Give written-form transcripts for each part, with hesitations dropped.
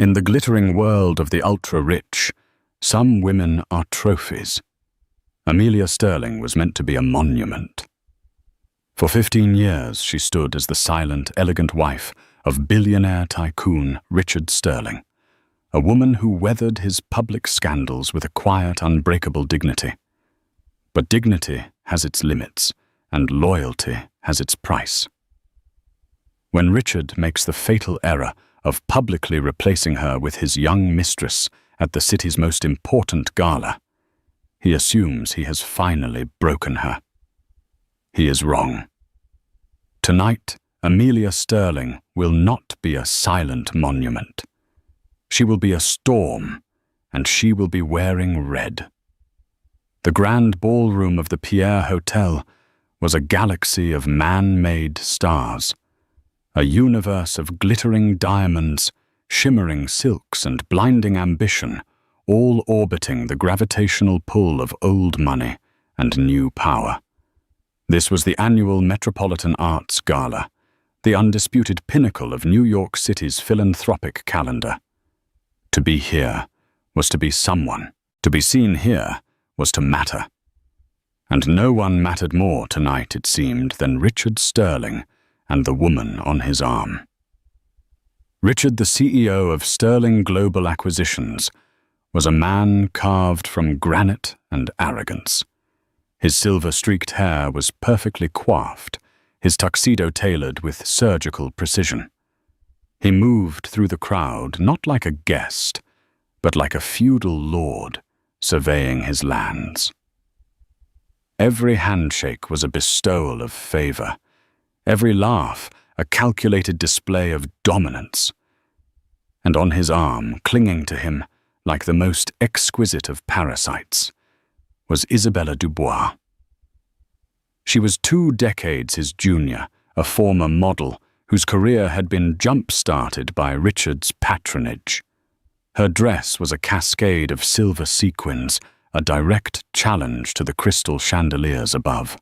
In the glittering world of the ultra-rich, some women are trophies. Amelia Sterling was meant to be a monument. For 15 years, she stood as the silent, elegant wife of billionaire tycoon Richard Sterling, a woman who weathered his public scandals with a quiet, unbreakable dignity. But dignity has its limits, and loyalty has its price. When Richard makes the fatal error of publicly replacing her with his young mistress at the city's most important gala, he assumes he has finally broken her. He is wrong. Tonight, Amelia Sterling will not be a silent monument. She will be a storm, and she will be wearing red. The grand ballroom of the Pierre Hotel was a galaxy of man-made stars, a universe of glittering diamonds, shimmering silks, and blinding ambition, all orbiting the gravitational pull of old money and new power. This was the annual Metropolitan Arts Gala, the undisputed pinnacle of New York City's philanthropic calendar. To be here was to be someone. To be seen here was to matter. And no one mattered more tonight, it seemed, than Richard Sterling and the woman on his arm. Richard, the CEO of Sterling Global Acquisitions, was a man carved from granite and arrogance. His silver-streaked hair was perfectly coiffed, his tuxedo tailored with surgical precision. He moved through the crowd not like a guest, but like a feudal lord surveying his lands. Every handshake was a bestowal of favor, every laugh a calculated display of dominance. And on his arm, clinging to him like the most exquisite of parasites, was Isabella Dubois. She was 2 decades his junior, a former model whose career had been jump-started by Richard's patronage. Her dress was a cascade of silver sequins, a direct challenge to the crystal chandeliers above.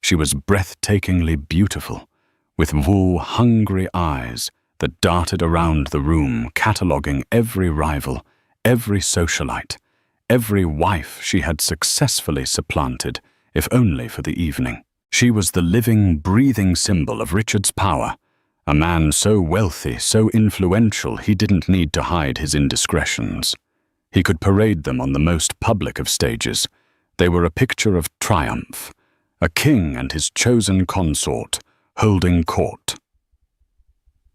She was breathtakingly beautiful, with wool-hungry eyes that darted around the room, cataloguing every rival, every socialite, every wife she had successfully supplanted, if only for the evening. She was the living, breathing symbol of Richard's power, a man so wealthy, so influential he didn't need to hide his indiscretions. He could parade them on the most public of stages. They were a picture of triumph, a king and his chosen consort holding court.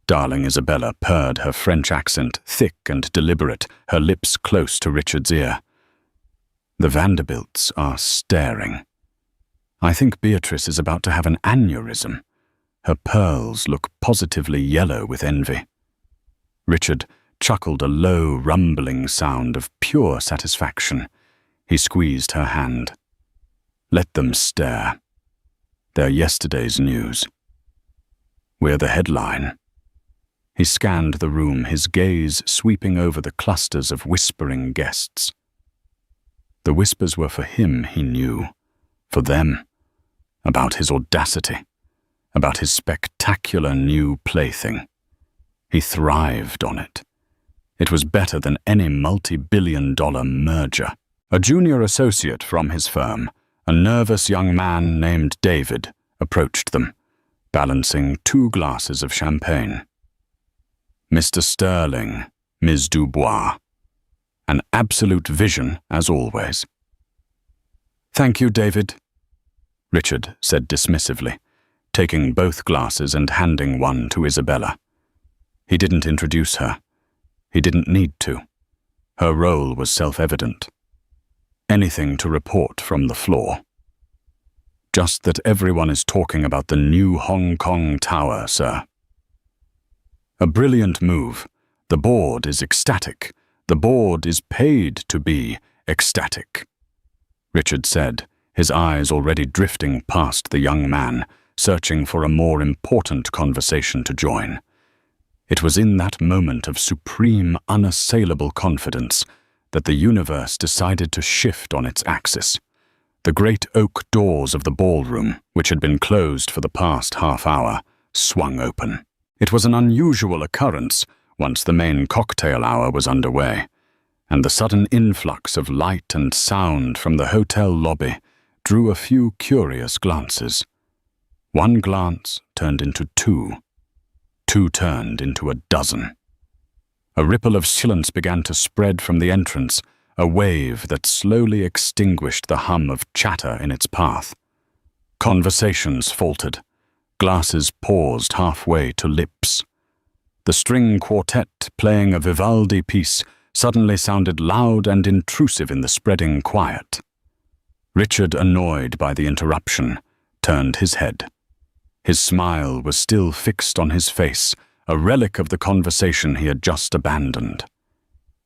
Darling Isabella purred, her French accent thick and deliberate, her lips close to Richard's ear. The Vanderbilts are staring. I think Beatrice is about to have an aneurysm. Her pearls look positively yellow with envy. Richard chuckled a low, rumbling sound of pure satisfaction. He squeezed her hand. Let them stare. They're yesterday's news. We're the headline. He scanned the room, his gaze sweeping over the clusters of whispering guests. The whispers were for him, he knew. For them. About his audacity. About his spectacular new plaything. He thrived on it. It was better than any multi-billion-dollar merger. A junior associate from his firm, a nervous young man named David, approached them, balancing 2 glasses of champagne. Mr. Sterling, Ms. Dubois. An absolute vision, as always. Thank you, David, Richard said dismissively, taking both glasses and handing one to Isabella. He didn't introduce her. He didn't need to. Her role was self-evident. Anything to report from the floor. Just that everyone is talking about the new Hong Kong Tower, sir. A brilliant move. The board is ecstatic. The board is paid to be ecstatic, Richard said, his eyes already drifting past the young man, searching for a more important conversation to join. It was in that moment of supreme, unassailable confidence that the universe decided to shift on its axis. The great oak doors of the ballroom, which had been closed for the past half hour, swung open. It was an unusual occurrence, once the main cocktail hour was underway, and the sudden influx of light and sound from the hotel lobby drew a few curious glances. One glance turned into two. Two turned into a dozen. A ripple of silence began to spread from the entrance, a wave that slowly extinguished the hum of chatter in its path. Conversations faltered. Glasses paused halfway to lips. The string quartet playing a Vivaldi piece suddenly sounded loud and intrusive in the spreading quiet. Richard, annoyed by the interruption, turned his head. His smile was still fixed on his face, a relic of the conversation he had just abandoned.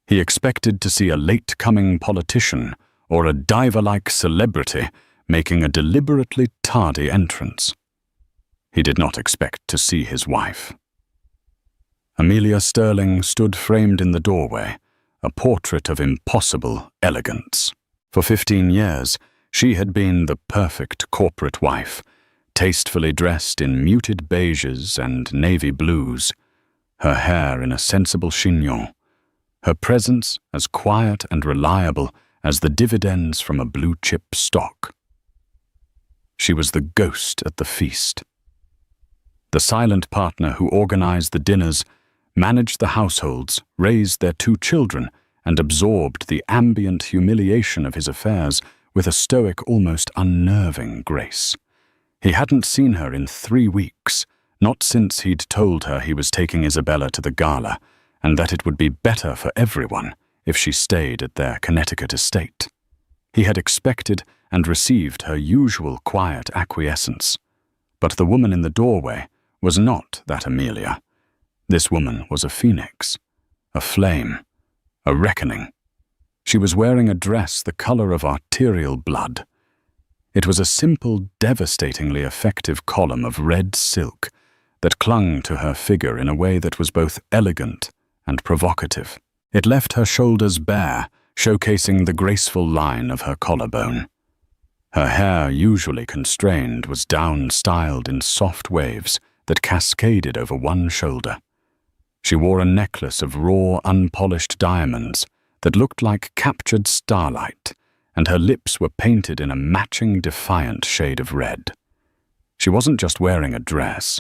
He expected to see a late-coming politician or a diver-like celebrity making a deliberately tardy entrance. He did not expect to see his wife. Amelia Sterling stood framed in the doorway, a portrait of impossible elegance. For 15 years, she had been the perfect corporate wife, tastefully dressed in muted beiges and navy blues, her hair in a sensible chignon, her presence as quiet and reliable as the dividends from a blue-chip stock. She was the ghost at the feast. The silent partner who organized the dinners, managed the households, raised their 2 children, and absorbed the ambient humiliation of his affairs with a stoic, almost unnerving grace. He hadn't seen her in 3 weeks, not since he'd told her he was taking Isabella to the Gala, and that it would be better for everyone if she stayed at their Connecticut estate. He had expected and received her usual quiet acquiescence. But the woman in the doorway was not that Amelia. This woman was a phoenix, a flame, a reckoning. She was wearing a dress the color of arterial blood. It was a simple, devastatingly effective column of red silk that clung to her figure in a way that was both elegant and provocative. It left her shoulders bare, showcasing the graceful line of her collarbone. Her hair, usually constrained, was down-styled in soft waves that cascaded over one shoulder. She wore a necklace of raw, unpolished diamonds that looked like captured starlight, and her lips were painted in a matching, defiant shade of red. She wasn't just wearing a dress.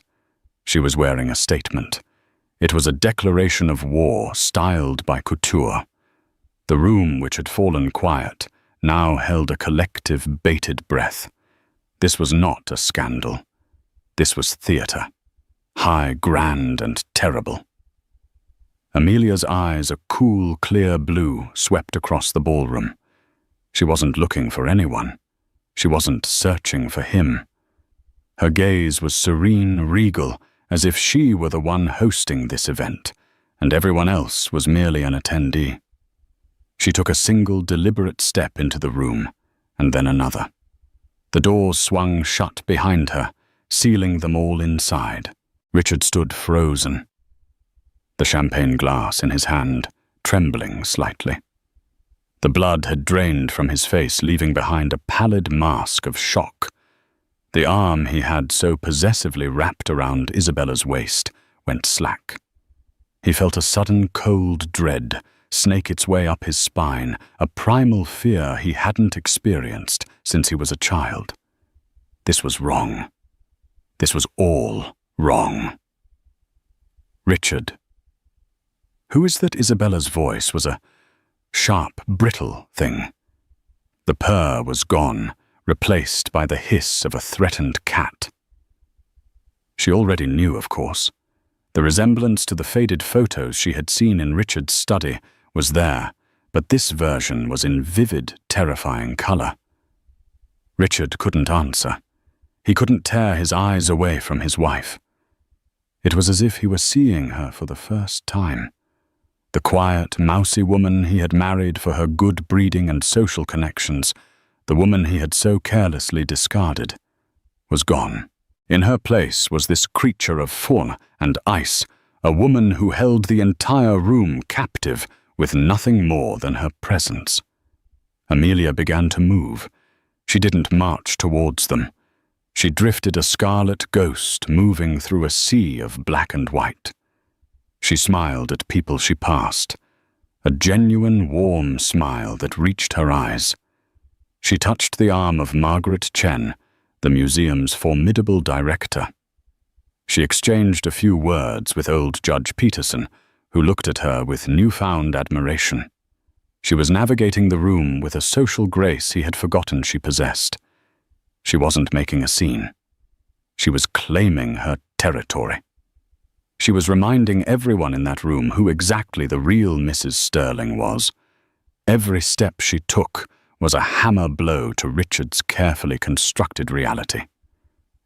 She was wearing a statement. It was a declaration of war styled by couture. The room, which had fallen quiet, now held a collective bated breath. This was not a scandal. This was theater. High, grand, and terrible. Amelia's eyes, a cool, clear blue, swept across the ballroom. She wasn't looking for anyone. She wasn't searching for him. Her gaze was serene, regal, as if she were the one hosting this event, and everyone else was merely an attendee. She took a single, deliberate step into the room, and then another. The doors swung shut behind her, sealing them all inside. Richard stood frozen, the champagne glass in his hand, trembling slightly. The blood had drained from his face, leaving behind a pallid mask of shock. The arm he had so possessively wrapped around Isabella's waist went slack. He felt a sudden cold dread snake its way up his spine, a primal fear he hadn't experienced since he was a child. This was wrong. This was all wrong. Richard. Who is that? Isabella's voice was a sharp, brittle thing. The purr was gone, replaced by the hiss of a threatened cat. She already knew, of course. The resemblance to the faded photos she had seen in Richard's study was there, but this version was in vivid, terrifying color. Richard couldn't answer. He couldn't tear his eyes away from his wife. It was as if he were seeing her for the first time. The quiet, mousy woman he had married for her good breeding and social connections, the woman he had so carelessly discarded, was gone. In her place was this creature of fur and ice, a woman who held the entire room captive with nothing more than her presence. Amelia began to move. She didn't march towards them. She drifted a scarlet ghost moving through a sea of black and white. She smiled at people she passed, a genuine, warm smile that reached her eyes. She touched the arm of Margaret Chen, the museum's formidable director. She exchanged a few words with old Judge Peterson, who looked at her with newfound admiration. She was navigating the room with a social grace he had forgotten she possessed. She wasn't making a scene. She was claiming her territory. She was reminding everyone in that room who exactly the real Mrs. Sterling was. Every step she took was a hammer blow to Richard's carefully constructed reality.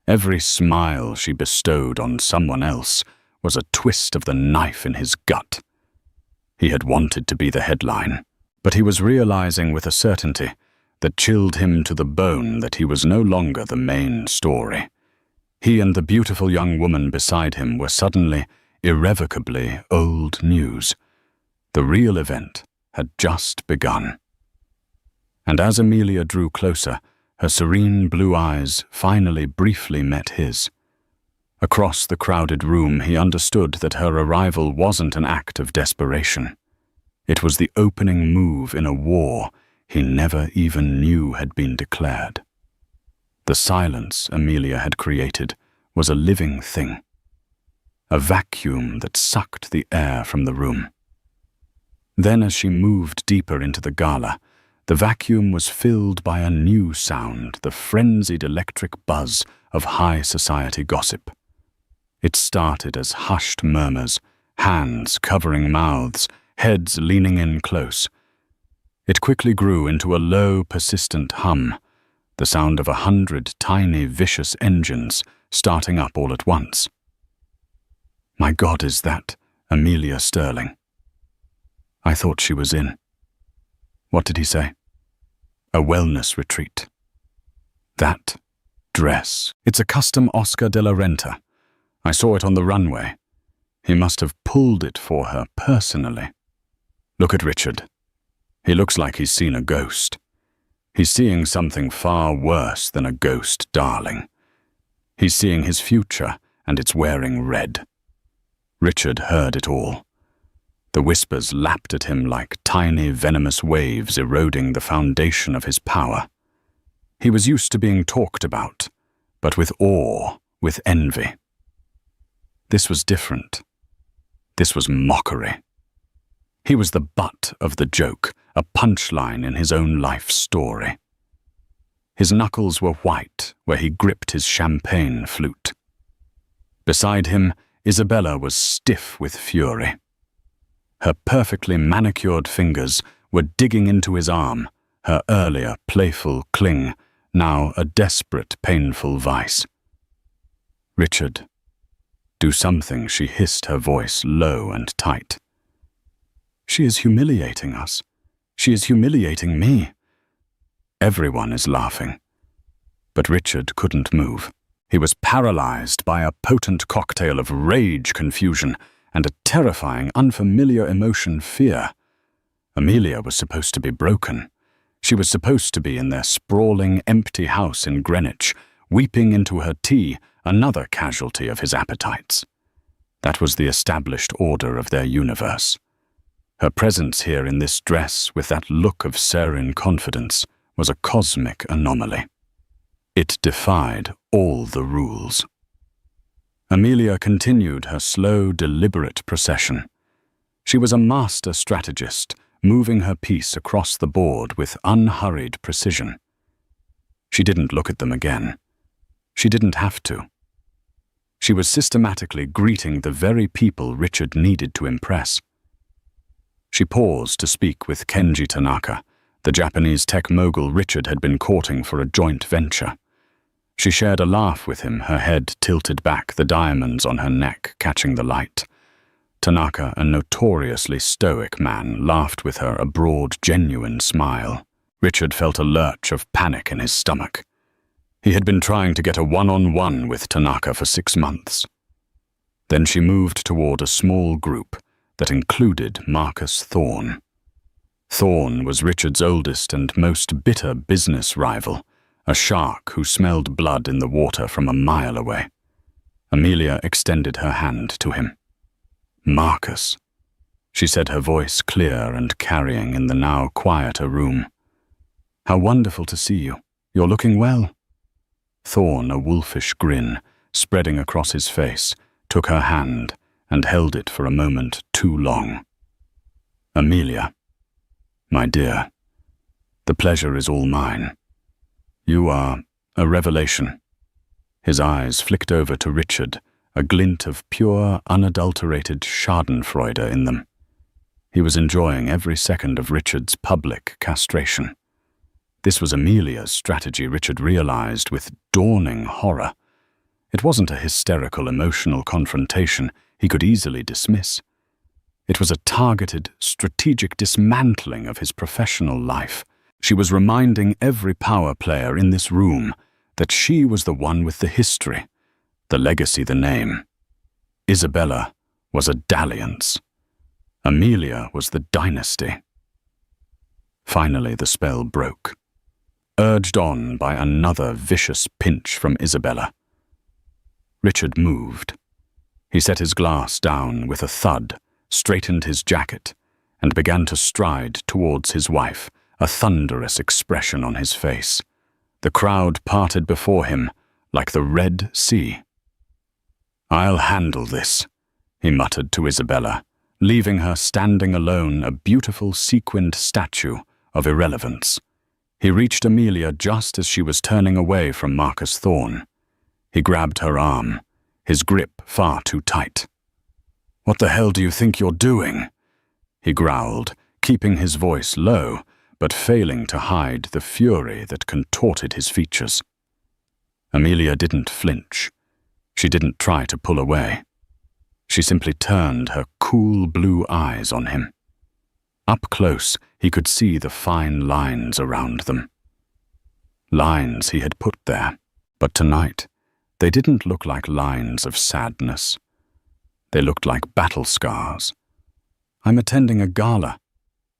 Every smile she bestowed on someone else was a twist of the knife in his gut. He had wanted to be the headline, but he was realizing with a certainty that chilled him to the bone that he was no longer the main story. He and the beautiful young woman beside him were suddenly, irrevocably old news. The real event had just begun. And as Amelia drew closer, her serene blue eyes finally briefly met his. Across the crowded room, he understood that her arrival wasn't an act of desperation. It was the opening move in a war he never even knew had been declared. The silence Amelia had created was a living thing, a vacuum that sucked the air from the room. Then, as she moved deeper into the gala, the vacuum was filled by a new sound, the frenzied electric buzz of high society gossip. It started as hushed murmurs, hands covering mouths, heads leaning in close. It quickly grew into a low, persistent hum, the sound of 100 tiny, vicious engines starting up all at once. My God, is that Amelia Sterling? I thought she was in. What did he say? A wellness retreat. That dress. It's a custom Oscar de la Renta. I saw it on the runway. He must have pulled it for her personally. Look at Richard. He looks like he's seen a ghost. He's seeing something far worse than a ghost, darling. He's seeing his future, and it's wearing red. Richard heard it all. The whispers lapped at him like tiny, venomous waves eroding the foundation of his power. He was used to being talked about, but with awe, with envy. This was different. This was mockery. He was the butt of the joke, a punchline in his own life story. His knuckles were white where he gripped his champagne flute. Beside him, Isabella was stiff with fury. Her perfectly manicured fingers were digging into his arm, her earlier playful cling, now a desperate, painful vice. Richard, do something, she hissed, her voice low and tight. She is humiliating us. She is humiliating me. Everyone is laughing. But Richard couldn't move. He was paralyzed by a potent cocktail of rage, confusion, and a terrifying, unfamiliar emotion, fear. Amelia was supposed to be broken. She was supposed to be in their sprawling, empty house in Greenwich, weeping into her tea, another casualty of his appetites. That was the established order of their universe. Her presence here in this dress, with that look of serene confidence, was a cosmic anomaly. It defied all the rules. Amelia continued her slow, deliberate procession. She was a master strategist, moving her piece across the board with unhurried precision. She didn't look at them again. She didn't have to. She was systematically greeting the very people Richard needed to impress. She paused to speak with Kenji Tanaka, the Japanese tech mogul Richard had been courting for a joint venture. She shared a laugh with him, her head tilted back, the diamonds on her neck catching the light. Tanaka, a notoriously stoic man, laughed with her, a broad, genuine smile. Richard felt a lurch of panic in his stomach. He had been trying to get a one-on-one with Tanaka for 6 months. Then she moved toward a small group that included Marcus Thorne. Thorne was Richard's oldest and most bitter business rival, a shark who smelled blood in the water from a mile away. Amelia extended her hand to him. Marcus, she said, her voice clear and carrying in the now quieter room. How wonderful to see you. You're looking well. Thorn, a wolfish grin spreading across his face, took her hand and held it for a moment too long. Amelia, my dear, the pleasure is all mine. You are a revelation. His eyes flicked over to Richard, a glint of pure, unadulterated schadenfreude in them. He was enjoying every second of Richard's public castration. This was Amelia's strategy, Richard realized with dawning horror. It wasn't a hysterical, emotional confrontation he could easily dismiss. It was a targeted, strategic dismantling of his professional life. She was reminding every power player in this room that she was the one with the history, the legacy, the name. Isabella was a dalliance. Amelia was the dynasty. Finally, the spell broke, urged on by another vicious pinch from Isabella. Richard moved. He set his glass down with a thud, straightened his jacket, and began to stride towards his wife, a thunderous expression on his face. The crowd parted before him like the Red Sea. "I'll handle this," he muttered to Isabella, leaving her standing alone, a beautiful sequined statue of irrelevance. He reached Amelia just as she was turning away from Marcus Thorn. He grabbed her arm, his grip far too tight. "What the hell do you think you're doing?" he growled, keeping his voice low, but failing to hide the fury that contorted his features. Amelia didn't flinch. She didn't try to pull away. She simply turned her cool blue eyes on him. Up close, he could see the fine lines around them. Lines he had put there, but tonight, they didn't look like lines of sadness. They looked like battle scars. "I'm attending a gala."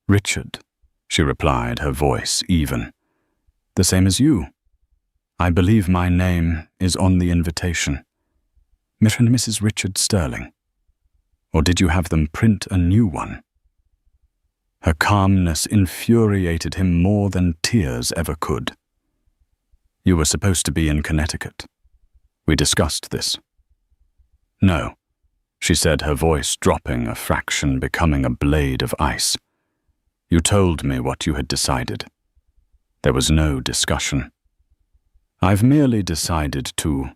"Richard," she replied, her voice even. "The same as you. I believe my name is on the invitation. Mr. and Mrs. Richard Sterling. Or did you have them print a new one?" Her calmness infuriated him more than tears ever could. "You were supposed to be in Connecticut. We discussed this." "No," she said, her voice dropping a fraction, becoming a blade of ice. "You told me what you had decided. There was no discussion. I've merely decided to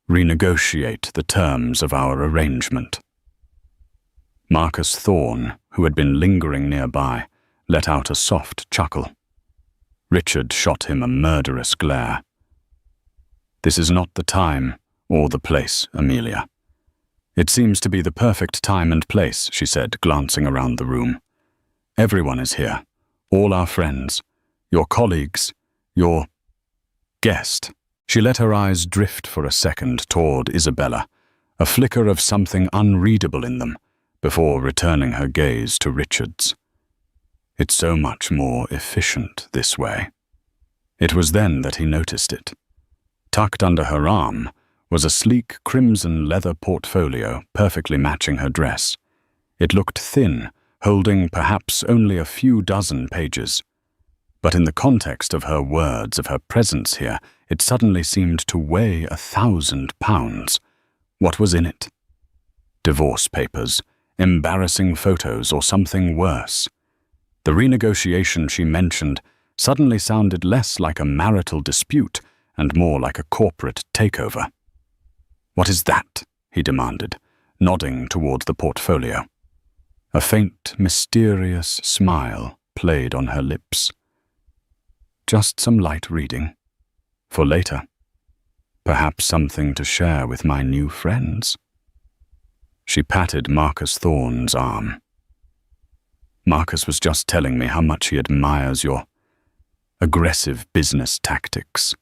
renegotiate the terms of our arrangement." Marcus Thorn, who had been lingering nearby, let out a soft chuckle. Richard shot him a murderous glare. "This is not the time or the place, Amelia." "It seems to be the perfect time and place," she said, glancing around the room. "Everyone is here, all our friends, your colleagues, your guest." She let her eyes drift for a second toward Isabella, a flicker of something unreadable in them, before returning her gaze to Richard's. "It's so much more efficient this way." It was then that he noticed it. Tucked under her arm was a sleek crimson leather portfolio perfectly matching her dress. It looked thin, holding perhaps only a few dozen pages. But in the context of her words, of her presence here, it suddenly seemed to weigh 1,000 pounds. What was in it? Divorce papers, embarrassing photos, or something worse? The renegotiation she mentioned suddenly sounded less like a marital dispute and more like a corporate takeover. "What is that?" he demanded, nodding toward the portfolio. A faint, mysterious smile played on her lips. "Just some light reading. For later. Perhaps something to share with my new friends." She patted Marcus Thorn's arm. "Marcus was just telling me how much he admires your aggressive business tactics.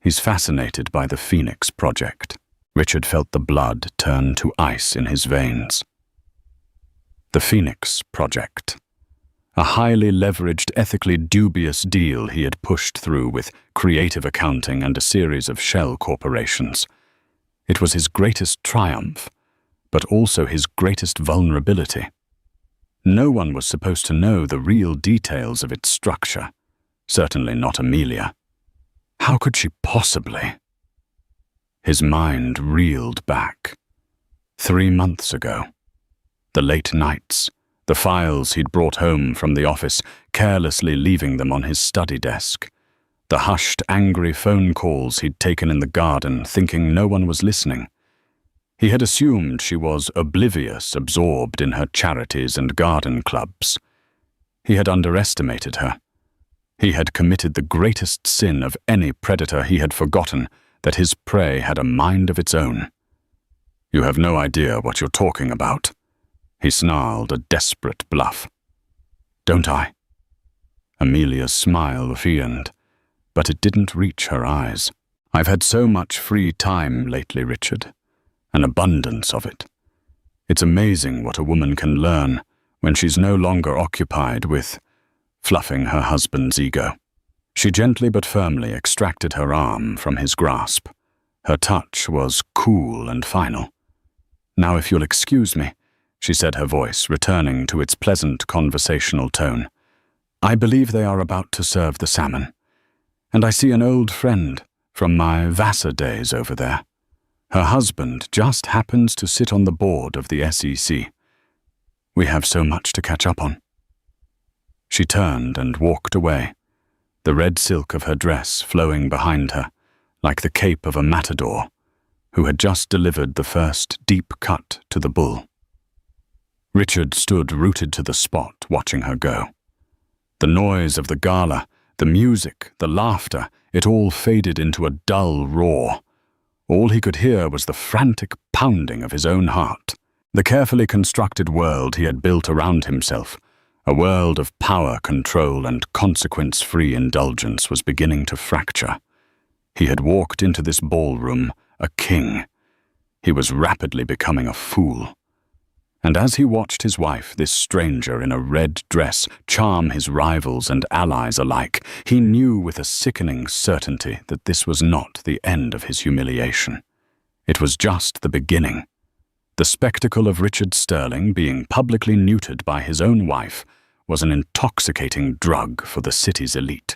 He's fascinated by the Phoenix Project." Richard felt the blood turn to ice in his veins. The Phoenix Project. A highly leveraged, ethically dubious deal he had pushed through with creative accounting and a series of shell corporations. It was his greatest triumph, but also his greatest vulnerability. No one was supposed to know the real details of its structure, certainly not Amelia. How could she possibly? His mind reeled back. 3 months ago. The late nights, the files he'd brought home from the office, carelessly leaving them on his study desk. The hushed, angry phone calls he'd taken in the garden, thinking no one was listening. He had assumed she was oblivious, absorbed in her charities and garden clubs. He had underestimated her. He had committed the greatest sin of any predator. He had forgotten that his prey had a mind of its own. "You have no idea what you're talking about," he snarled, a desperate bluff. "Don't I?" Amelia's smile feigned, but it didn't reach her eyes. "I've had so much free time lately, Richard. An abundance of it. It's amazing what a woman can learn when she's no longer occupied with fluffing her husband's ego." She gently but firmly extracted her arm from his grasp. Her touch was cool and final. "Now, if you'll excuse me," she said, her voice returning to its pleasant conversational tone. "I believe they are about to serve the salmon, and I see an old friend from my Vassar days over there. Her husband just happens to sit on the board of the SEC. We have so much to catch up on." She turned and walked away, the red silk of her dress flowing behind her, like the cape of a matador who had just delivered the first deep cut to the bull. Richard stood rooted to the spot, watching her go. The noise of the gala, the music, the laughter, it all faded into a dull roar. All he could hear was the frantic pounding of his own heart. The carefully constructed world he had built around himself, a world of power, control, and consequence-free indulgence, was beginning to fracture. He had walked into this ballroom a king. He was rapidly becoming a fool. And as he watched his wife, this stranger in a red dress, charm his rivals and allies alike, he knew with a sickening certainty that this was not the end of his humiliation. It was just the beginning. The spectacle of Richard Sterling being publicly neutered by his own wife was an intoxicating drug for the city's elite.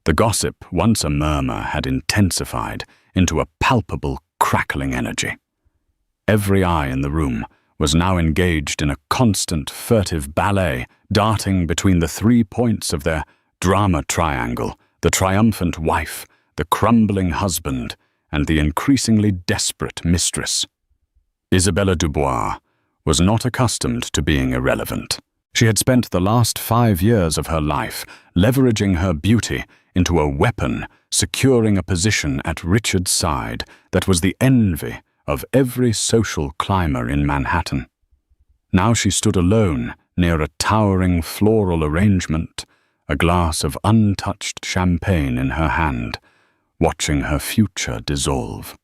The gossip, once a murmur, had intensified into a palpable, crackling energy. Every eye in the room was now engaged in a constant, furtive ballet, darting between the 3 points of their drama triangle, the triumphant wife, the crumbling husband, and the increasingly desperate mistress. Isabella Dubois was not accustomed to being irrelevant. She had spent the last 5 years of her life leveraging her beauty into a weapon, securing a position at Richard's side that was the envy of every social climber in Manhattan. Now she stood alone near a towering floral arrangement, a glass of untouched champagne in her hand, watching her future dissolve.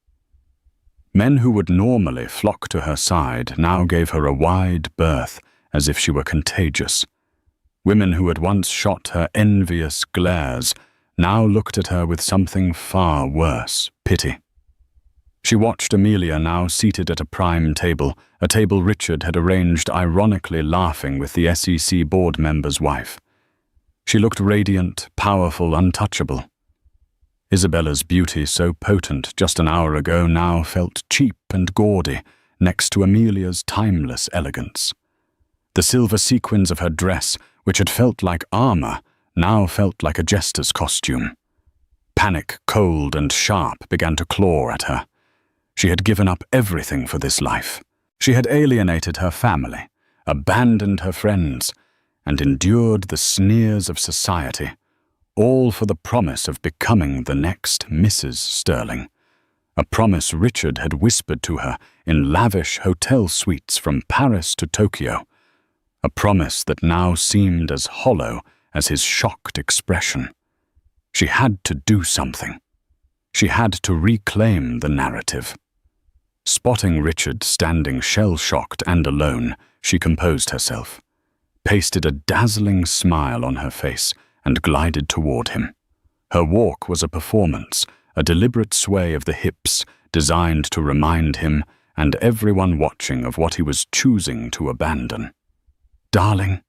Men who would normally flock to her side now gave her a wide berth, as if she were contagious. Women who had once shot her envious glares now looked at her with something far worse, pity. She watched Amelia, now seated at a prime table, a table Richard had arranged ironically laughing with the SEC board member's wife. She looked radiant, powerful, untouchable. Isabella's beauty, so potent just an hour ago, now felt cheap and gaudy next to Amelia's timeless elegance. The silver sequins of her dress, which had felt like armor, now felt like a jester's costume. Panic, cold and sharp, began to claw at her. She had given up everything for this life. She had alienated her family, abandoned her friends, and endured the sneers of society, all for the promise of becoming the next Mrs. Sterling, a promise Richard had whispered to her in lavish hotel suites from Paris to Tokyo, a promise that now seemed as hollow as his shocked expression. She had to do something. She had to reclaim the narrative. Spotting Richard standing shell-shocked and alone, she composed herself, pasted a dazzling smile on her face, and glided toward him. Her walk was a performance, a deliberate sway of the hips designed to remind him, and everyone watching of what he was choosing to abandon. "Darling,"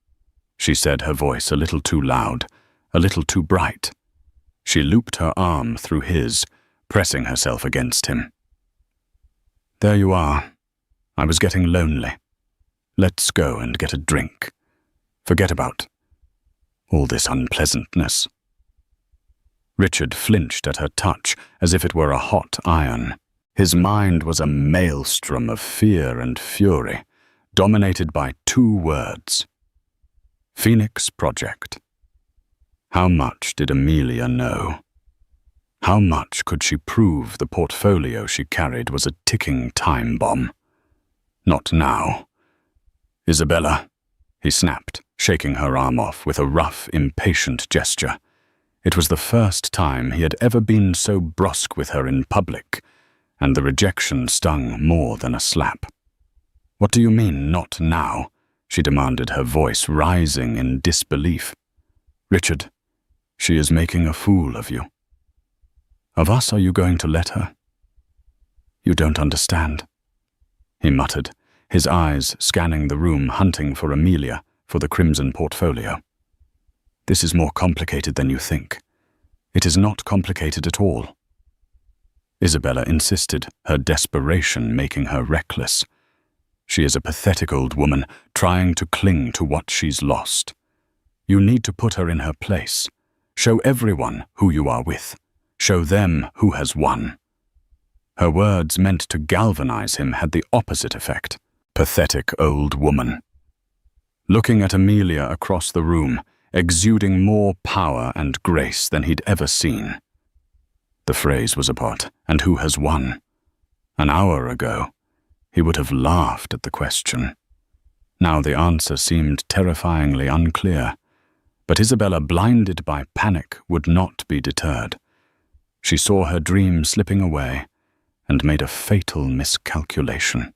she said, her voice a little too loud, a little too bright. She looped her arm through his, pressing herself against him. "There you are. I was getting lonely. Let's go and get a drink. Forget about all this unpleasantness." Richard flinched at her touch as if it were a hot iron. His mind was a maelstrom of fear and fury, dominated by two words: Phoenix Project. How much did Amelia know? How much could she prove the portfolio she carried was a ticking time bomb? Not now. "Isabella," he snapped, shaking her arm off with a rough, impatient gesture. It was the first time he had ever been so brusque with her in public, and the rejection stung more than a slap. "What do you mean, not now?" she demanded, her voice rising in disbelief. "Richard, she is making a fool of you. Of us are you going to let her?" "You don't understand," he muttered, his eyes scanning the room, hunting for Amelia, for the crimson portfolio. "This is more complicated than you think. It is not complicated at all." Isabella insisted, her desperation making her reckless. She is a pathetic old woman trying to cling to what she's lost. You need to put her in her place. Show everyone who you are with. Show them who has won. Her words, meant to galvanize him, had the opposite effect. Pathetic old woman. Looking at Amelia across the room, exuding more power and grace than he'd ever seen. The phrase was apart, and who has won? An hour ago, he would have laughed at the question. Now the answer seemed terrifyingly unclear, but Isabella, blinded by panic, would not be deterred. She saw her dream slipping away and made a fatal miscalculation.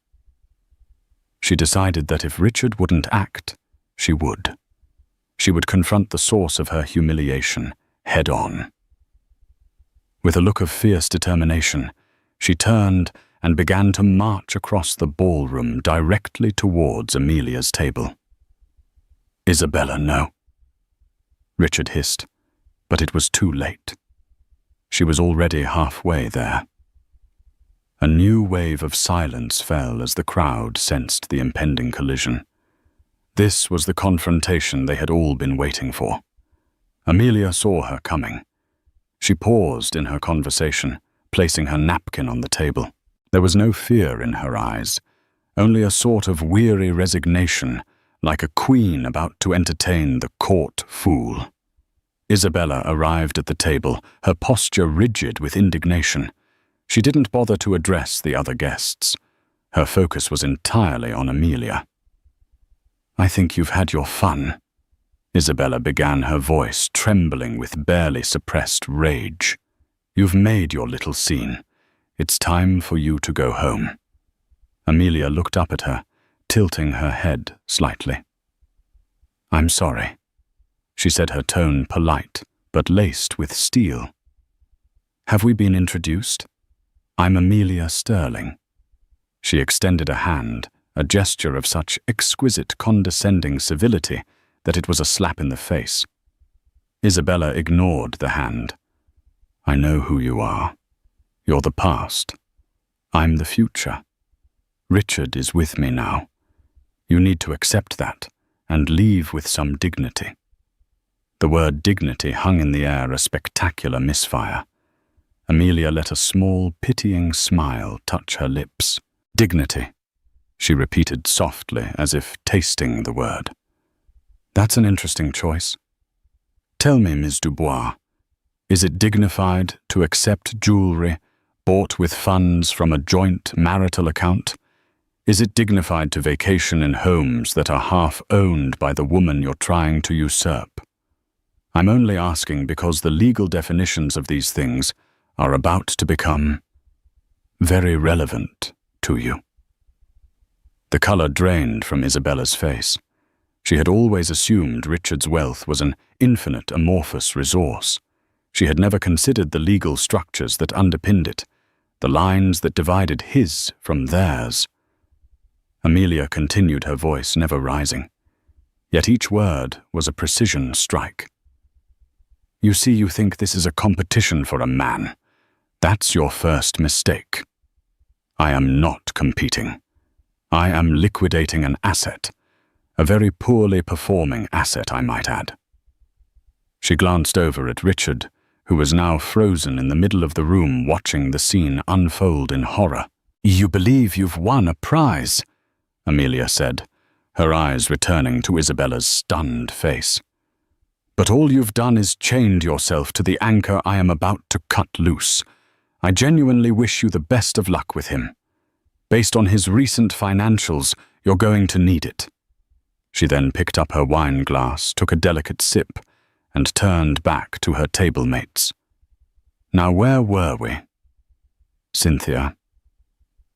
She decided that if Richard wouldn't act, she would. She would confront the source of her humiliation head on. With a look of fierce determination, she turned and began to march across the ballroom directly towards Amelia's table. "Isabella, no," Richard hissed, but it was too late. She was already halfway there. A new wave of silence fell as the crowd sensed the impending collision. This was the confrontation they had all been waiting for. Amelia saw her coming. She paused in her conversation, placing her napkin on the table. There was no fear in her eyes, only a sort of weary resignation, like a queen about to entertain the court fool. Isabella arrived at the table, her posture rigid with indignation. She didn't bother to address the other guests. Her focus was entirely on Amelia. "I think you've had your fun," Isabella began, her voice trembling with barely suppressed rage. "You've made your little scene. It's time for you to go home." Amelia looked up at her, tilting her head slightly. "I'm sorry," she said, her tone polite, but laced with steel. "Have we been introduced? I'm Amelia Sterling." She extended a hand, a gesture of such exquisite condescending civility that it was a slap in the face. Isabella ignored the hand. "I know who you are. You're the past. I'm the future. Richard is with me now. You need to accept that and leave with some dignity." The word dignity hung in the air, a spectacular misfire. Amelia let a small, pitying smile touch her lips. "Dignity," she repeated softly, as if tasting the word. "That's an interesting choice. Tell me, Ms. Dubois, is it dignified to accept jewelry bought with funds from a joint marital account? Is it dignified to vacation in homes that are half owned by the woman you're trying to usurp? I'm only asking because the legal definitions of these things are about to become very relevant to you." The color drained from Isabella's face. She had always assumed Richard's wealth was an infinite amorphous resource. She had never considered the legal structures that underpinned it, the lines that divided his from theirs. Amelia continued, her voice never rising, yet each word was a precision strike. You see, you think this is a competition for a man. That's your first mistake. I am not competing. I am liquidating an asset, a very poorly performing asset, I might add. She glanced over at Richard, who was now frozen in the middle of the room watching the scene unfold in horror. You believe you've won a prize, Amelia said, her eyes returning to Isabella's stunned face. But all you've done is chained yourself to the anchor I am about to cut loose. I genuinely wish you the best of luck with him. Based on his recent financials, you're going to need it. She then picked up her wine glass, took a delicate sip, and turned back to her table mates. Now where were we? Cynthia.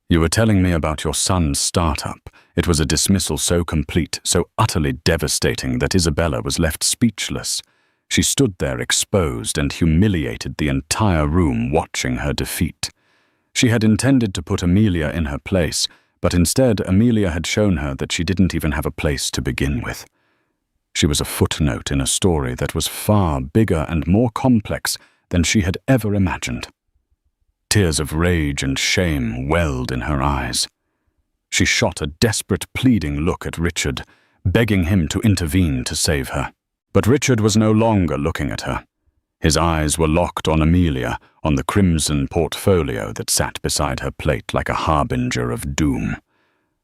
You were telling me about your son's startup. It was a dismissal so complete, so utterly devastating that Isabella was left speechless. She stood there exposed and humiliated, the entire room watching her defeat. She had intended to put Amelia in her place, but instead Amelia had shown her that she didn't even have a place to begin with. She was a footnote in a story that was far bigger and more complex than she had ever imagined. Tears of rage and shame welled in her eyes. She shot a desperate, pleading look at Richard, begging him to intervene to save her. But Richard was no longer looking at her. His eyes were locked on Amelia, on the crimson portfolio that sat beside her plate like a harbinger of doom.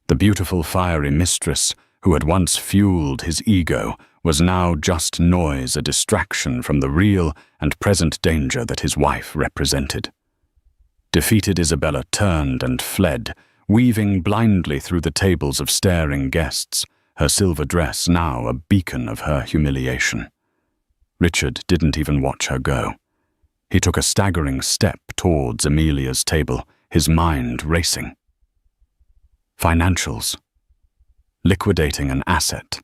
The beautiful, fiery mistress, who had once fueled his ego, was now just noise, a distraction from the real and present danger that his wife represented. Defeated Isabella turned and fled, weaving blindly through the tables of staring guests, her silver dress now a beacon of her humiliation. Richard didn't even watch her go. He took a staggering step towards Amelia's table, his mind racing. Financials. Liquidating an asset.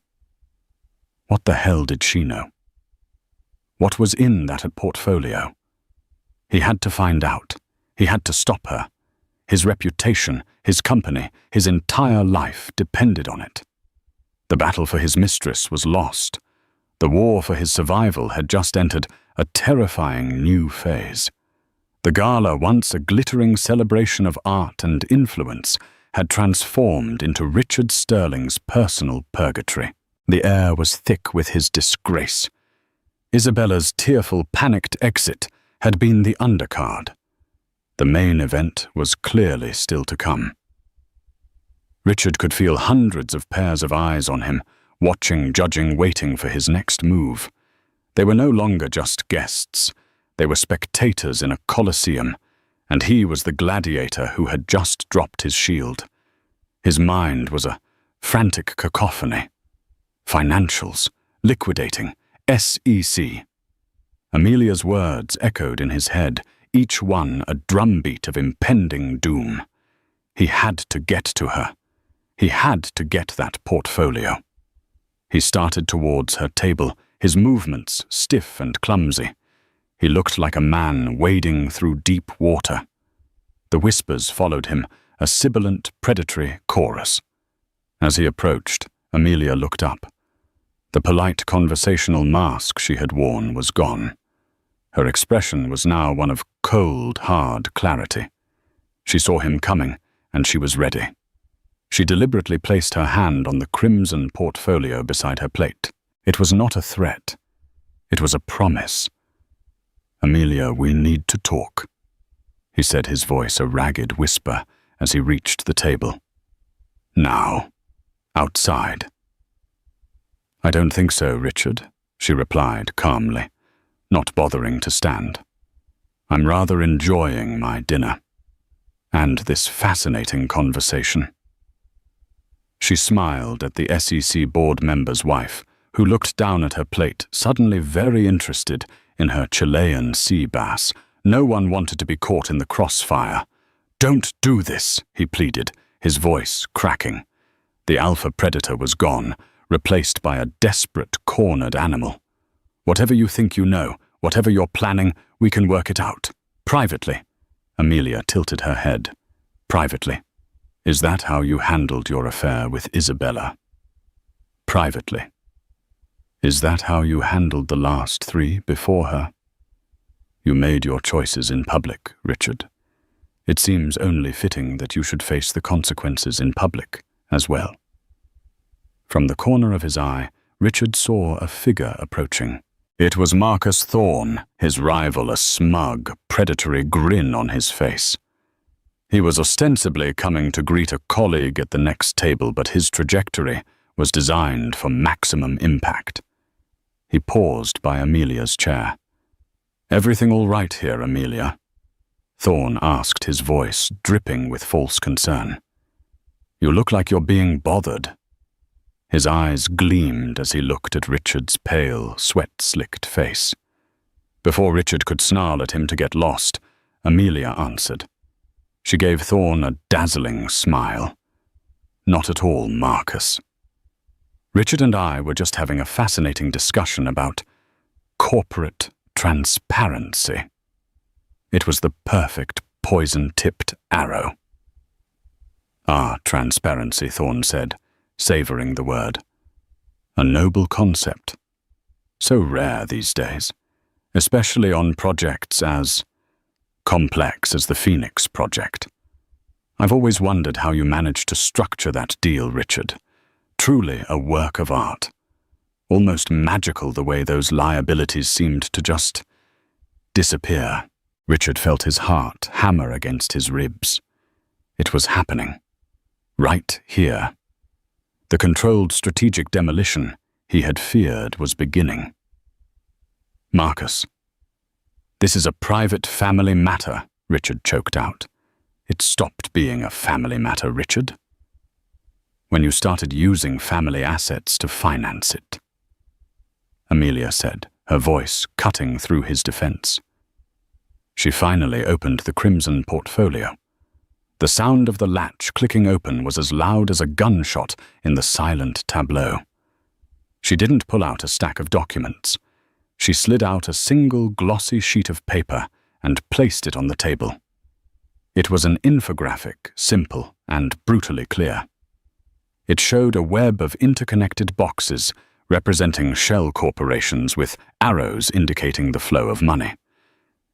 What the hell did she know? What was in that portfolio? He had to find out. He had to stop her. His reputation, his company, his entire life depended on it. The battle for his mistress was lost. The war for his survival had just entered a terrifying new phase. The Gala, once a glittering celebration of art and influence, had transformed into Richard Sterling's personal purgatory. The air was thick with his disgrace. Isabella's tearful, panicked exit had been the undercard. The main event was clearly still to come. Richard could feel hundreds of pairs of eyes on him, watching, judging, waiting for his next move. They were no longer just guests. They were spectators in a coliseum, and he was the gladiator who had just dropped his shield. His mind was a frantic cacophony. Financials, liquidating, SEC. Amelia's words echoed in his head, each one a drumbeat of impending doom. He had to get to her. He had to get that portfolio. He started towards her table, his movements stiff and clumsy. He looked like a man wading through deep water. The whispers followed him, a sibilant, predatory chorus. As he approached, Amelia looked up. The polite conversational mask she had worn was gone. Her expression was now one of cold, hard clarity. She saw him coming, and she was ready. She deliberately placed her hand on the crimson portfolio beside her plate. It was not a threat. It was a promise. "Amelia, we need to talk," he said, his voice a ragged whisper as he reached the table. "Now, outside." "I don't think so, Richard," she replied calmly, not bothering to stand. "I'm rather enjoying my dinner, and this fascinating conversation." She smiled at the SEC board member's wife, who looked down at her plate, suddenly very interested in her Chilean sea bass. No one wanted to be caught in the crossfire. "Don't do this," he pleaded, his voice cracking. The alpha predator was gone, replaced by a desperate, cornered animal. "Whatever you think you know, whatever you're planning, we can work it out. Privately. Amelia tilted her head. Privately. Is that how you handled your affair with Isabella? Privately. Is that how you handled the last 3 before her? You made your choices in public, Richard. It seems only fitting that you should face the consequences in public as well. From the corner of his eye, Richard saw a figure approaching. It was Marcus Thorne, his rival, a smug, predatory grin on his face. He was ostensibly coming to greet a colleague at the next table, but his trajectory was designed for maximum impact. He paused by Amelia's chair. "Everything all right here, Amelia?" Thorne asked, his voice dripping with false concern. "You look like you're being bothered." His eyes gleamed as he looked at Richard's pale, sweat-slicked face. Before Richard could snarl at him to get lost, Amelia answered. She gave Thorne a dazzling smile. "Not at all, Marcus. Richard and I were just having a fascinating discussion about corporate transparency." It was the perfect poison-tipped arrow. "Ah, transparency," Thorne said, savoring the word. "A noble concept. So rare these days, especially on projects as complex as the Phoenix Project. I've always wondered how you managed to structure that deal, Richard. Truly a work of art. Almost magical the way those liabilities seemed to just disappear." Richard felt his heart hammer against his ribs. It was happening. Right here. The controlled strategic demolition he had feared was beginning. "Marcus, this is a private family matter," Richard choked out. "It stopped being a family matter, Richard, when you started using family assets to finance it," Amelia said, her voice cutting through his defense. She finally opened the crimson portfolio. The sound of the latch clicking open was as loud as a gunshot in the silent tableau. She didn't pull out a stack of documents. She slid out a single glossy sheet of paper and placed it on the table. It was an infographic, simple and brutally clear. It showed a web of interconnected boxes representing shell corporations with arrows indicating the flow of money.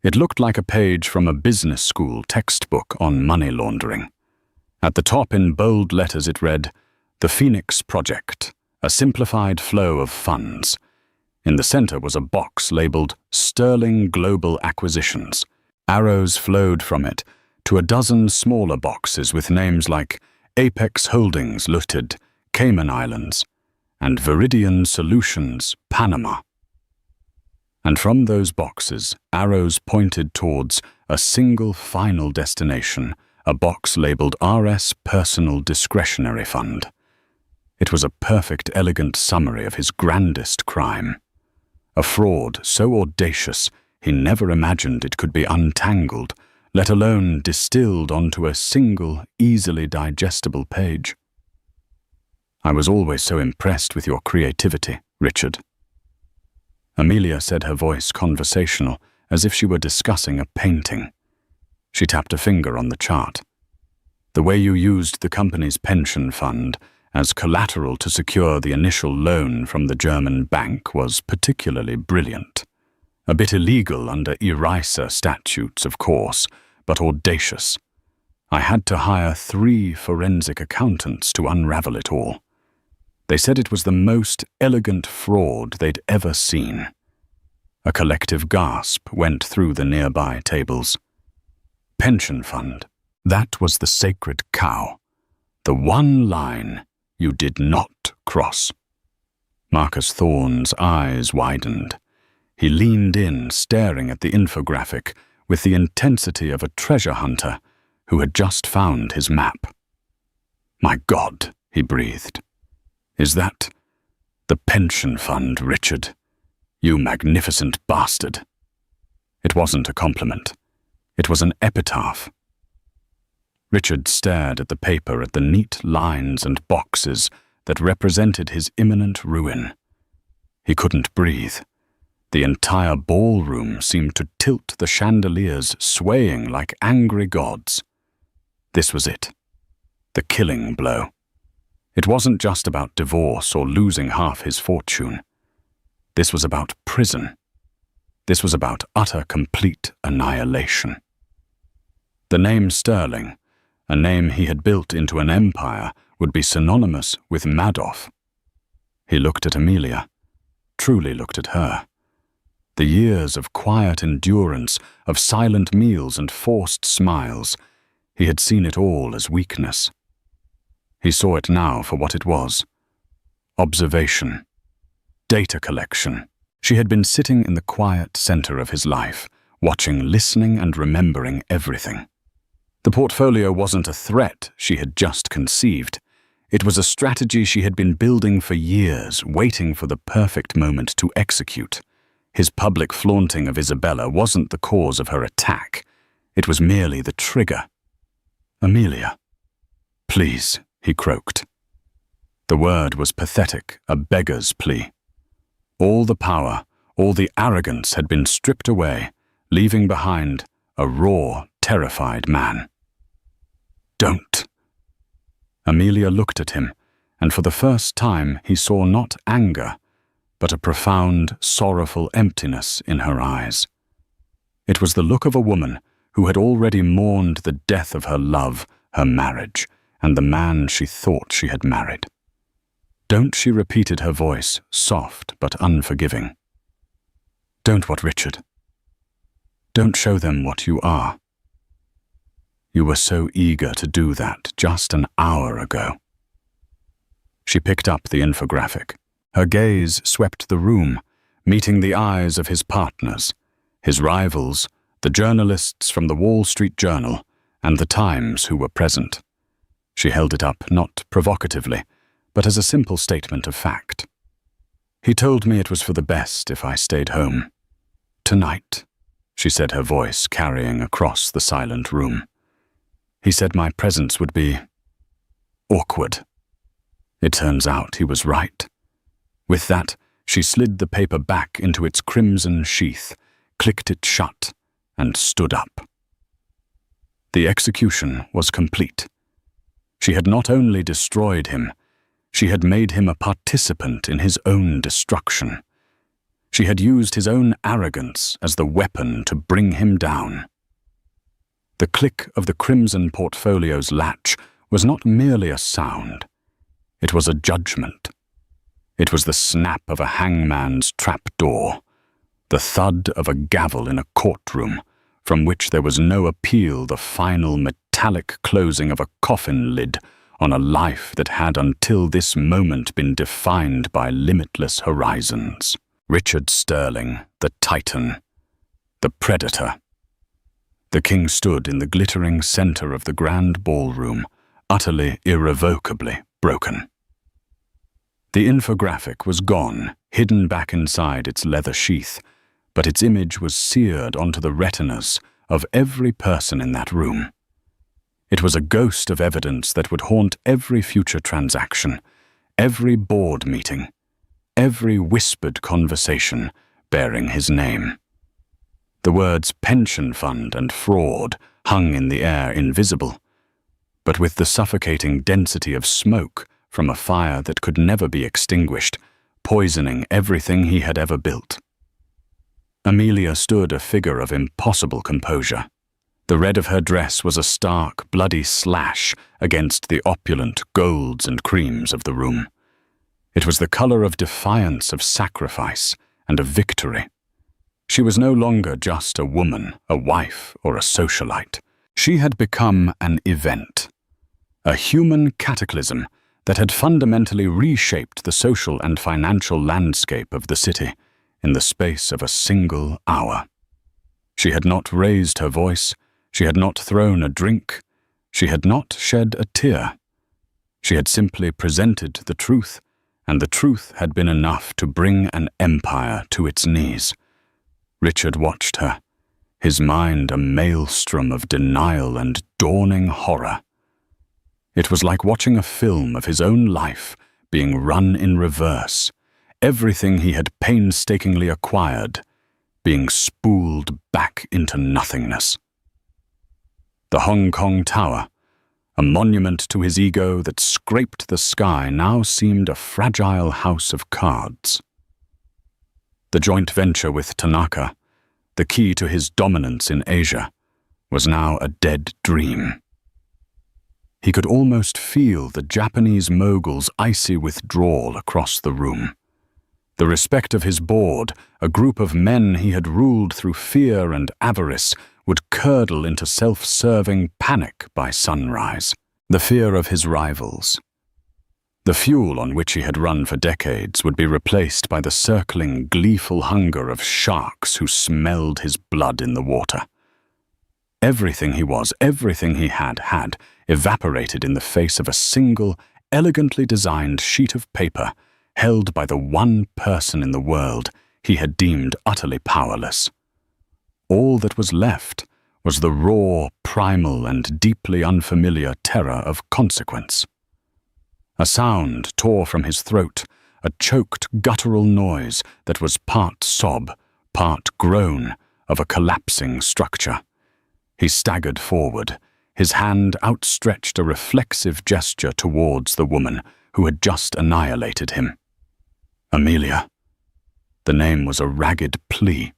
It looked like a page from a business school textbook on money laundering. At the top in bold letters it read, "The Phoenix Project, a simplified flow of funds." In the center was a box labeled Sterling Global Acquisitions. Arrows flowed from it to a dozen smaller boxes with names like Apex Holdings Limited, Cayman Islands, and Viridian Solutions, Panama. And from those boxes, arrows pointed towards a single final destination, a box labeled RS Personal Discretionary Fund. It was a perfect, elegant summary of his grandest crime. A fraud so audacious he never imagined it could be untangled, let alone distilled onto a single, easily digestible page. "I was always so impressed with your creativity, Richard." Amelia said, her voice conversational, as if she were discussing a painting. She tapped a finger on the chart. "The way you used the company's pension fund as collateral to secure the initial loan from the German bank was particularly brilliant. A bit illegal under ERISA statutes, of course, but audacious. I had to hire 3 forensic accountants to unravel it all. They said it was the most elegant fraud they'd ever seen." A collective gasp went through the nearby tables. Pension fund. That was the sacred cow. The one line you did not cross. Marcus Thorne's eyes widened. He leaned in, staring at the infographic with the intensity of a treasure hunter who had just found his map. "My God," he breathed. "Is that the pension fund, Richard? You magnificent bastard." It wasn't a compliment. It was an epitaph. Richard stared at the paper, at the neat lines and boxes that represented his imminent ruin. He couldn't breathe. The entire ballroom seemed to tilt, the chandeliers swaying like angry gods. This was it. The killing blow. It wasn't just about divorce or losing half his fortune. This was about prison. This was about utter, complete annihilation. The name Sterling, a name he had built into an empire, would be synonymous with Madoff. He looked at Amelia, truly looked at her. The years of quiet endurance, of silent meals and forced smiles, he had seen it all as weakness. He saw it now for what it was. Observation. Data collection. She had been sitting in the quiet center of his life, watching, listening, and remembering everything. The portfolio wasn't a threat she had just conceived. It was a strategy she had been building for years, waiting for the perfect moment to execute. His public flaunting of Isabella wasn't the cause of her attack. It was merely the trigger. "Amelia." "Please," he croaked. The word was pathetic, a beggar's plea. All the power, all the arrogance had been stripped away, leaving behind a raw, terrified man. "Don't." Amelia looked at him, and for the first time he saw not anger, but a profound, sorrowful emptiness in her eyes. It was the look of a woman who had already mourned the death of her love, her marriage, and the man she thought she had married. "Don't," she repeated, her voice soft but unforgiving. "Don't what, Richard? Don't show them what you are. You were so eager to do that just an hour ago." She picked up the infographic. Her gaze swept the room, meeting the eyes of his partners, his rivals, the journalists from the Wall Street Journal, and the Times who were present. She held it up not provocatively, but as a simple statement of fact. "He told me it was for the best if I stayed home. Tonight," she said, her voice carrying across the silent room. "He said my presence would be awkward." It turns out he was right. With that, she slid the paper back into its crimson sheath, clicked it shut, and stood up. The execution was complete. She had not only destroyed him, she had made him a participant in his own destruction. She had used his own arrogance as the weapon to bring him down. The click of the crimson portfolio's latch was not merely a sound. It was a judgment. It was the snap of a hangman's trapdoor, the thud of a gavel in a courtroom, from which there was no appeal, the final metallic closing of a coffin lid on a life that had until this moment been defined by limitless horizons. Richard Sterling, the Titan, the Predator. The king stood in the glittering center of the grand ballroom, utterly, irrevocably broken. The infographic was gone, hidden back inside its leather sheath, but its image was seared onto the retinas of every person in that room. It was a ghost of evidence that would haunt every future transaction, every board meeting, every whispered conversation bearing his name. The words pension fund and fraud hung in the air invisible, but with the suffocating density of smoke from a fire that could never be extinguished, poisoning everything he had ever built. Amelia stood a figure of impossible composure. The red of her dress was a stark, bloody slash against the opulent golds and creams of the room. It was the color of defiance, of sacrifice, and of victory. She was no longer just a woman, a wife, or a socialite. She had become an event, a human cataclysm that had fundamentally reshaped the social and financial landscape of the city in the space of a single hour. She had not raised her voice, she had not thrown a drink, she had not shed a tear. She had simply presented the truth, and the truth had been enough to bring an empire to its knees. Richard watched her, his mind a maelstrom of denial and dawning horror. It was like watching a film of his own life being run in reverse, everything he had painstakingly acquired, being spooled back into nothingness. The Hong Kong Tower, a monument to his ego that scraped the sky, now seemed a fragile house of cards. The joint venture with Tanaka, the key to his dominance in Asia, was now a dead dream. He could almost feel the Japanese mogul's icy withdrawal across the room. The respect of his board, a group of men he had ruled through fear and avarice, would curdle into self-serving panic by sunrise. The fear of his rivals. The fuel on which he had run for decades would be replaced by the circling, gleeful hunger of sharks who smelled his blood in the water. Everything he was, everything he had evaporated in the face of a single, elegantly designed sheet of paper held by the one person in the world he had deemed utterly powerless. All that was left was the raw, primal, and deeply unfamiliar terror of consequence. A sound tore from his throat, a choked, guttural noise that was part sob, part groan of a collapsing structure. He staggered forward, his hand outstretched a reflexive gesture towards the woman who had just annihilated him. Amelia. The name was a ragged plea.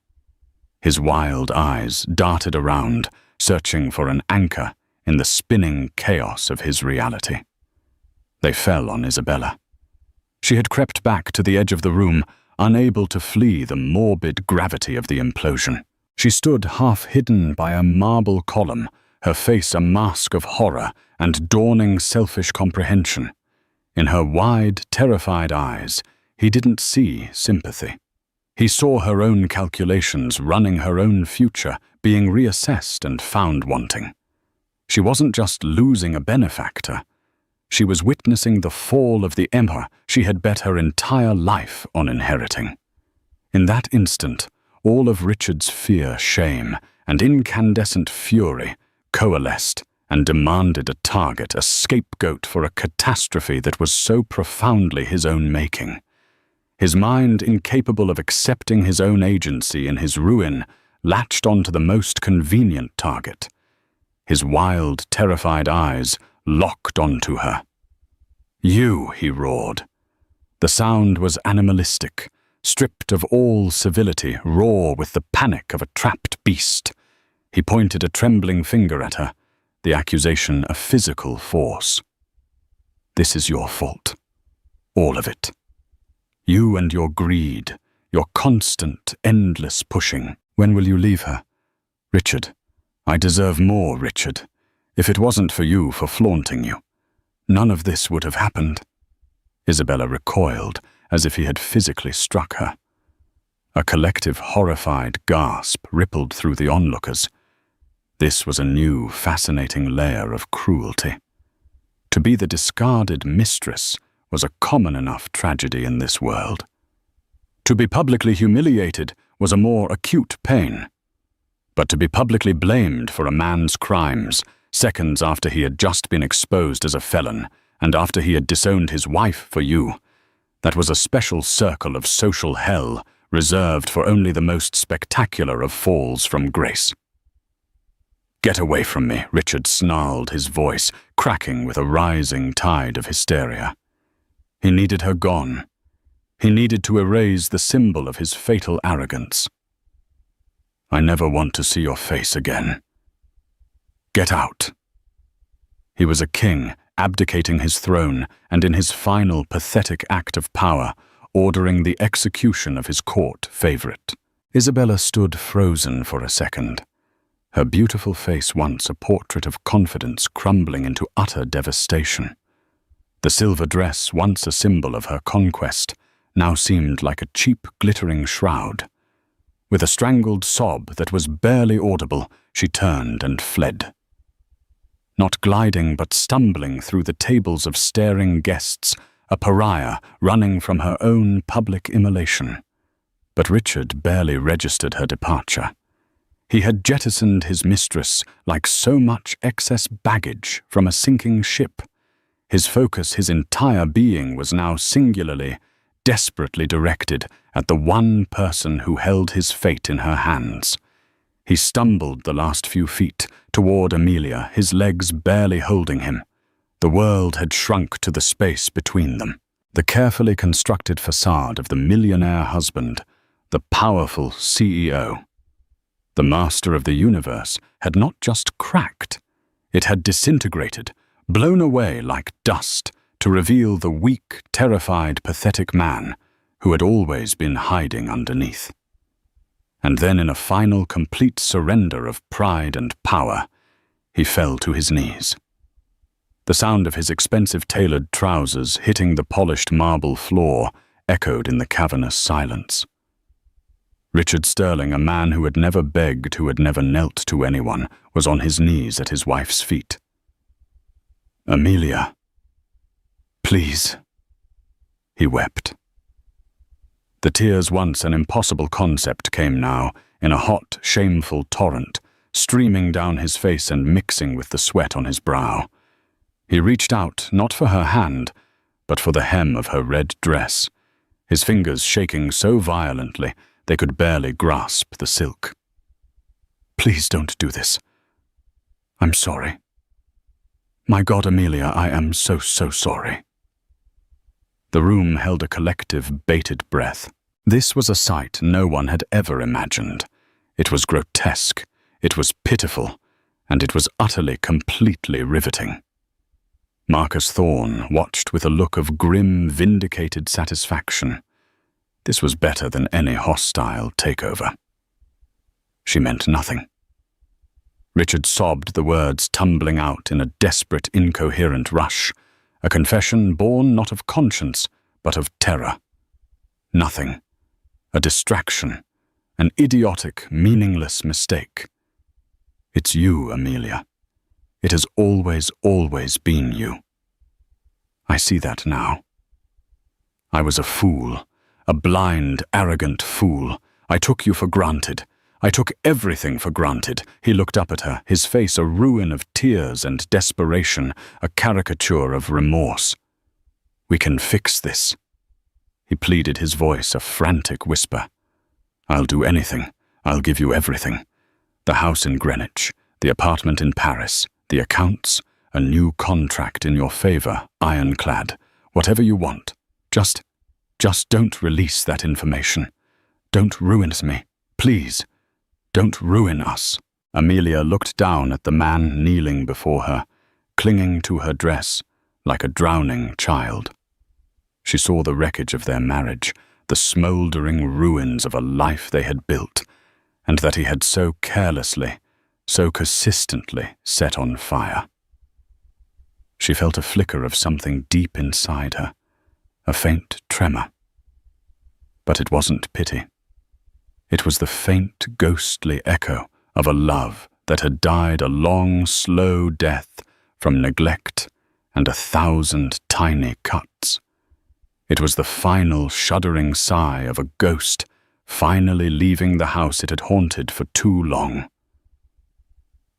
His wild eyes darted around, searching for an anchor in the spinning chaos of his reality. They fell on Isabella. She had crept back to the edge of the room, unable to flee the morbid gravity of the implosion. She stood half-hidden by a marble column, her face a mask of horror and dawning selfish comprehension. In her wide, terrified eyes, he didn't see sympathy. He saw her own calculations running her own future, being reassessed and found wanting. She wasn't just losing a benefactor. She was witnessing the fall of the empire she had bet her entire life on inheriting. In that instant, all of Richard's fear, shame, and incandescent fury coalesced and demanded a target, a scapegoat for a catastrophe that was so profoundly his own making. His mind, incapable of accepting his own agency in his ruin, latched onto the most convenient target. His wild, terrified eyes locked onto her. "You," he roared. The sound was animalistic, stripped of all civility, raw with the panic of a trapped beast. He pointed a trembling finger at her, the accusation a physical force. "This is your fault. All of it. You and your greed, your constant, endless pushing. When will you leave her? Richard, I deserve more, Richard. If it wasn't for you for flaunting you, none of this would have happened." Isabella recoiled, as if he had physically struck her. A collective horrified gasp rippled through the onlookers. This was a new, fascinating layer of cruelty. To be the discarded mistress was a common enough tragedy in this world. To be publicly humiliated was a more acute pain. But to be publicly blamed for a man's crimes, seconds after he had just been exposed as a felon, and after he had disowned his wife for you, that was a special circle of social hell reserved for only the most spectacular of falls from grace. "Get away from me," Richard snarled, his voice cracking with a rising tide of hysteria. He needed her gone. He needed to erase the symbol of his fatal arrogance. "I never want to see your face again. Get out." He was a king, abdicating his throne, and in his final pathetic act of power, ordering the execution of his court favorite. Isabella stood frozen for a second, her beautiful face once a portrait of confidence crumbling into utter devastation. The silver dress, once a symbol of her conquest, now seemed like a cheap, glittering shroud. With a strangled sob that was barely audible, she turned and fled. Not gliding but stumbling through the tables of staring guests, a pariah running from her own public immolation. But Richard barely registered her departure. He had jettisoned his mistress like so much excess baggage from a sinking ship. His focus, his entire being, was now singularly, desperately directed at the one person who held his fate in her hands. He stumbled the last few feet toward Amelia, his legs barely holding him. The world had shrunk to the space between them. The carefully constructed facade of the millionaire husband, the powerful CEO. The master of the universe had not just cracked, it had disintegrated, blown away like dust to reveal the weak, terrified, pathetic man who had always been hiding underneath. And then in a final complete surrender of pride and power, he fell to his knees. The sound of his expensive tailored trousers hitting the polished marble floor echoed in the cavernous silence. Richard Sterling, a man who had never begged, who had never knelt to anyone, was on his knees at his wife's feet. "Amelia, please," he wept. The tears, once an impossible concept, came now in a hot, shameful torrent, streaming down his face and mixing with the sweat on his brow. He reached out, not for her hand, but for the hem of her red dress, his fingers shaking so violently they could barely grasp the silk. "Please don't do this. I'm sorry. My God, Amelia, I am so sorry." The room held a collective, bated breath. This was a sight no one had ever imagined. It was grotesque, it was pitiful, and it was utterly, completely riveting. Marcus Thorne watched with a look of grim, vindicated satisfaction. This was better than any hostile takeover. She meant nothing. Richard sobbed, the words tumbling out in a desperate, incoherent rush, a confession born not of conscience, but of terror. Nothing. A distraction. An idiotic, meaningless mistake. It's you, Amelia. It has always, always been you. I see that now. I was a fool, a blind, arrogant fool. I took you for granted. I took everything for granted. He looked up at her, his face a ruin of tears and desperation, a caricature of remorse. "We can fix this." He pleaded, his voice a frantic whisper. "I'll do anything. I'll give you everything. The house in Greenwich, the apartment in Paris, the accounts, a new contract in your favor, ironclad. Whatever you want. Just don't release that information. Don't ruin me. Please. Don't ruin us." Amelia looked down at the man kneeling before her, clinging to her dress like a drowning child. She saw the wreckage of their marriage, the smouldering ruins of a life they had built, and that he had so carelessly, so persistently set on fire. She felt a flicker of something deep inside her, a faint tremor. But it wasn't pity. It was the faint, ghostly echo of a love that had died a long, slow death from neglect and 1,000 tiny cuts. It was the final, shuddering sigh of a ghost finally leaving the house it had haunted for too long.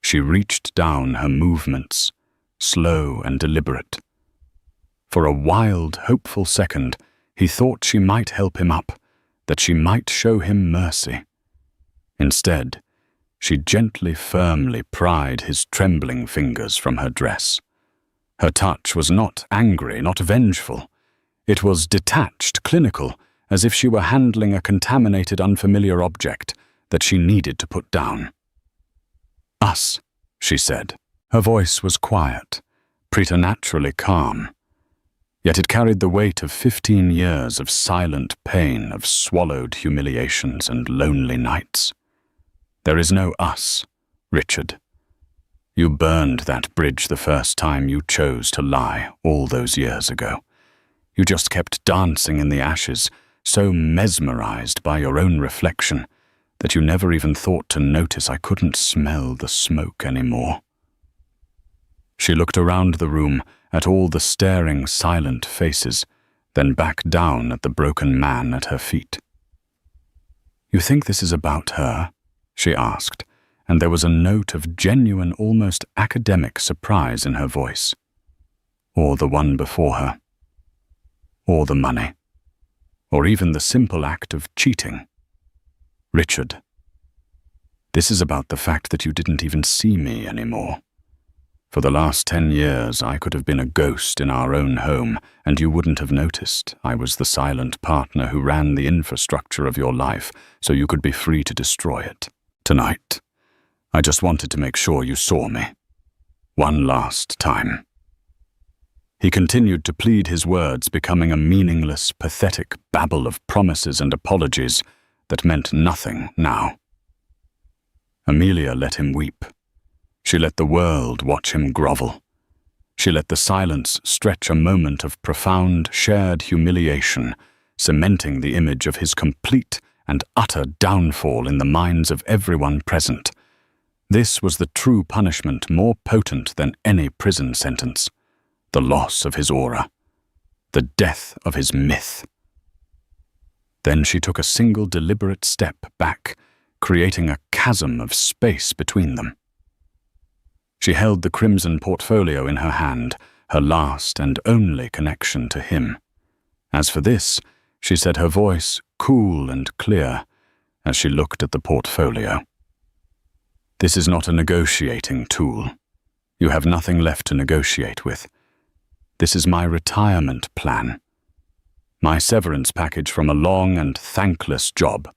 She reached down, her movements, slow and deliberate. For a wild, hopeful second, he thought she might help him up, that she might show him mercy. Instead, she gently, firmly pried his trembling fingers from her dress. Her touch was not angry, not vengeful. It was detached, clinical, as if she were handling a contaminated, unfamiliar object that she needed to put down. "Us," she said. Her voice was quiet, preternaturally calm. Yet it carried the weight of 15 years of silent pain, of swallowed humiliations and lonely nights. "There is no us, Richard. You burned that bridge the first time you chose to lie all those years ago. You just kept dancing in the ashes, so mesmerized by your own reflection that you never even thought to notice I couldn't smell the smoke anymore." She looked around the room at all the staring, silent faces, then back down at the broken man at her feet. "You think this is about her?" she asked, and there was a note of genuine, almost academic surprise in her voice. "Or the one before her? Or the money?" or even the simple act of cheating. Richard, this is about the fact that you didn't even see me anymore. For the last 10 years, I could have been a ghost in our own home, and you wouldn't have noticed. I was the silent partner who ran the infrastructure of your life, so you could be free to destroy it. Tonight, I just wanted to make sure you saw me. One last time. He continued to plead, his words becoming a meaningless, pathetic babble of promises and apologies that meant nothing now. Amelia let him weep. She let the world watch him grovel. She let the silence stretch a moment of profound, shared humiliation, cementing the image of his complete and utter downfall in the minds of everyone present. This was the true punishment, more potent than any prison sentence. The loss of his aura. The death of his myth. Then she took a single deliberate step back, creating a chasm of space between them. She held the crimson portfolio in her hand, her last and only connection to him. As for this, she said, her voice cool and clear, as she looked at the portfolio. This is not a negotiating tool. You have nothing left to negotiate with. This is my retirement plan. My severance package from a long and thankless job.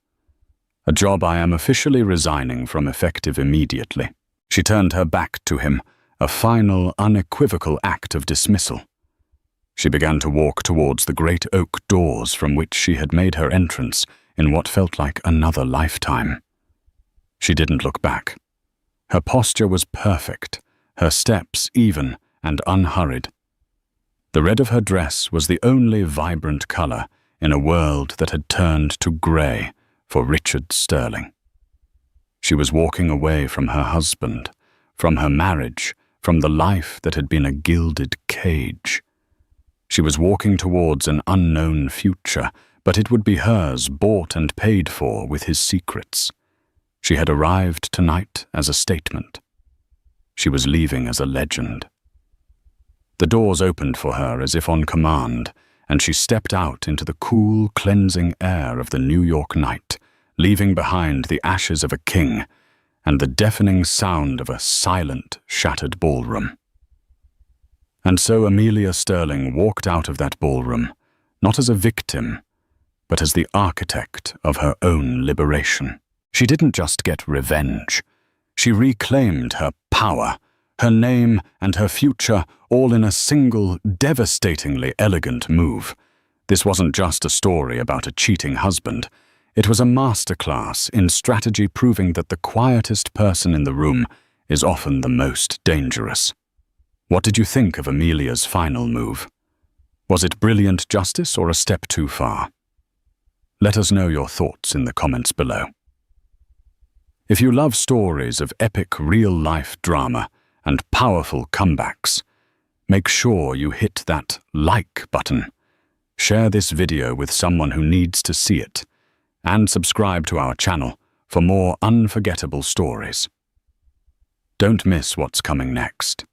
A job I am officially resigning from, effective immediately. She turned her back to him, a final, unequivocal act of dismissal. She began to walk towards the great oak doors from which she had made her entrance in what felt like another lifetime. She didn't look back. Her posture was perfect, her steps even and unhurried. The red of her dress was the only vibrant color in a world that had turned to gray for Richard Sterling. She was walking away from her husband, from her marriage, from the life that had been a gilded cage. She was walking towards an unknown future, but it would be hers, bought and paid for with his secrets. She had arrived tonight as a statement. She was leaving as a legend. The doors opened for her as if on command, and she stepped out into the cool, cleansing air of the New York night, leaving behind the ashes of a king and the deafening sound of a silent, shattered ballroom. And so Amelia Sterling walked out of that ballroom, not as a victim, but as the architect of her own liberation. She didn't just get revenge. She reclaimed her power, her name and her future, all in a single, devastatingly elegant move. This wasn't just a story about a cheating husband. It was a masterclass in strategy, proving that the quietest person in the room is often the most dangerous. What did you think of Amelia's final move? Was it brilliant justice or a step too far? Let us know your thoughts in the comments below. If you love stories of epic real-life drama and powerful comebacks, make sure you hit that like button. Share this video with someone who needs to see it, and subscribe to our channel for more unforgettable stories. Don't miss what's coming next.